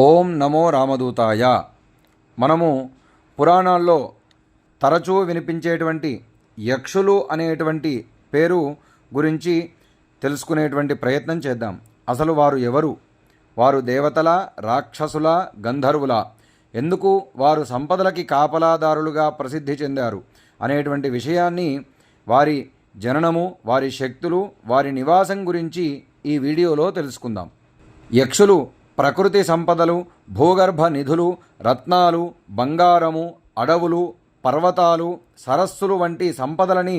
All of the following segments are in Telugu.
ఓం నమో రామదూతాయ. మనము పురాణాల్లో తరచూ వినిపించేటువంటి యక్షులు అనేటువంటి పేరు గురించి తెలుసుకునేటువంటి ప్రయత్నం చేద్దాం. అసలు వారు ఎవరు? వారు దేవతల, రాక్షసుల, గంధర్వుల? ఎందుకు వారు సంపదలకి కాపలాదారులుగా ప్రసిద్ధి చెందారు అనేటువంటి విషయాన్ని, వారి జననము, వారి శక్తులు, వారి నివాసం గురించి ఈ వీడియోలో తెలుసుకుందాం. యక్షులు ప్రకృతి సంపదలు, భూగర్భ నిధులు, రత్నాలు, బంగారము, అడవులు, పర్వతాలు, సరస్సులు వంటి సంపదలని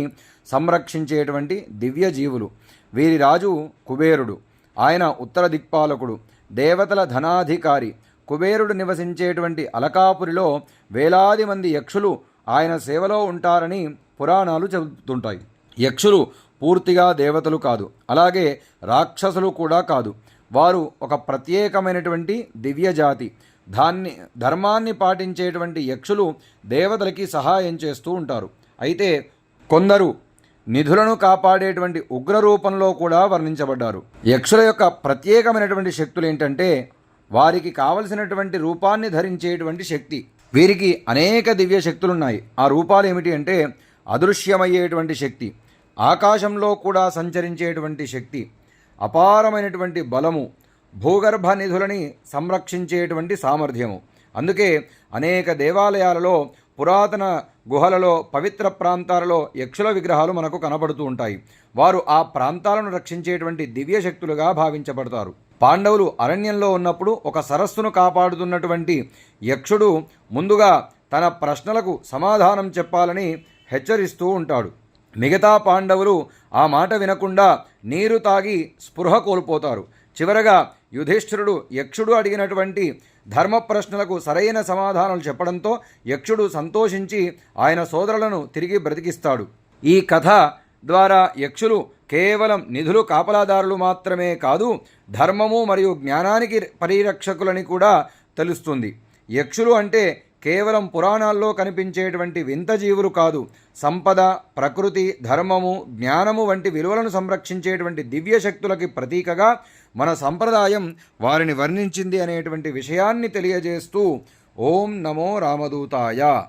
సంరక్షించేటువంటి దివ్య జీవులు. వీరి రాజు కుబేరుడు. ఆయన ఉత్తర దిక్పాలకుడు, దేవతల ధనాధికారి. కుబేరుడు నివసించేటువంటి అలకాపురిలో వేలాది మంది యక్షులు ఆయన సేవలో ఉంటారని పురాణాలు చెబుతుంటాయి. యక్షులు పూర్తిగా దేవతలు కాదు, అలాగే రాక్షసులు కూడా కాదు. వారు ఒక ప్రత్యేకమైనటువంటి దివ్య జాతి. ధర్మాన్ని పాటించేటువంటి యక్షులు దేవతలకి సహాయం చేస్తూ ఉంటారు. అయితే కొందరు నిధులను కాపాడేటువంటి ఉగ్ర రూపంలో కూడా వర్ణించబడ్డారు. యక్షుల యొక్క ప్రత్యేకమైనటువంటి శక్తులు ఏంటంటే, వారికి కావలసినటువంటి రూపాన్ని ధరించేటువంటి శక్తి. వీరికి అనేక దివ్య శక్తులున్నాయి. ఆ రూపాలు ఏమిటి అంటే, అదృశ్యమయ్యేటువంటి శక్తి, ఆకాశంలో కూడా సంచరించేటువంటి శక్తి, అపారమైనటువంటి బలము, భూగర్భ నిధులని సంరక్షించేటువంటి సామర్థ్యము. అందుకే అనేక దేవాలయాలలో, పురాతన గుహలలో, పవిత్ర ప్రాంతాలలో యక్షుల విగ్రహాలు మనకు కనబడుతూ ఉంటాయి. వారు ఆ ప్రాంతాలను రక్షించేటువంటి దివ్య శక్తులుగా భావించబడతారు. పాండవులు అరణ్యంలో ఉన్నప్పుడు ఒక సరస్సును కాపాడుతున్నటువంటి యక్షుడు ముందుగా తన ప్రశ్నలకు సమాధానం చెప్పాలని హెచ్చరిస్తూ ఉంటాడు. మిగతా పాండవులు ఆ మాట వినకుండా నీరు తాగి స్పృహ కోల్పోతారు. చివరగా యుధిష్ఠిరుడు యక్షుడు అడిగినటువంటి ధర్మ ప్రశ్నలకు సరైన సమాధానాలు చెప్పడంతో యక్షుడు సంతోషించి ఆయన సోదరులను తిరిగి బ్రతికిస్తాడు. ఈ కథ ద్వారా యక్షులు కేవలం నిధులు కాపలాదారులు మాత్రమే కాదు, ధర్మము మరియు జ్ఞానానికి పరిరక్షకులని కూడా తెలుస్తుంది. యక్షులు అంటే కేవలం పురాణాల్లో కనిపించేటువంటి వింత జీవులు కాదు, సంపద, ప్రకృతి, ధర్మము, జ్ఞానము వంటి విలువలను సంరక్షించేటువంటి దివ్య శక్తులకి ప్రతీకగా మన సంప్రదాయం వారిని వర్ణించింది అనేటువంటి విషయాన్ని తెలియజేస్తూ ఓం నమో రామదూతాయ.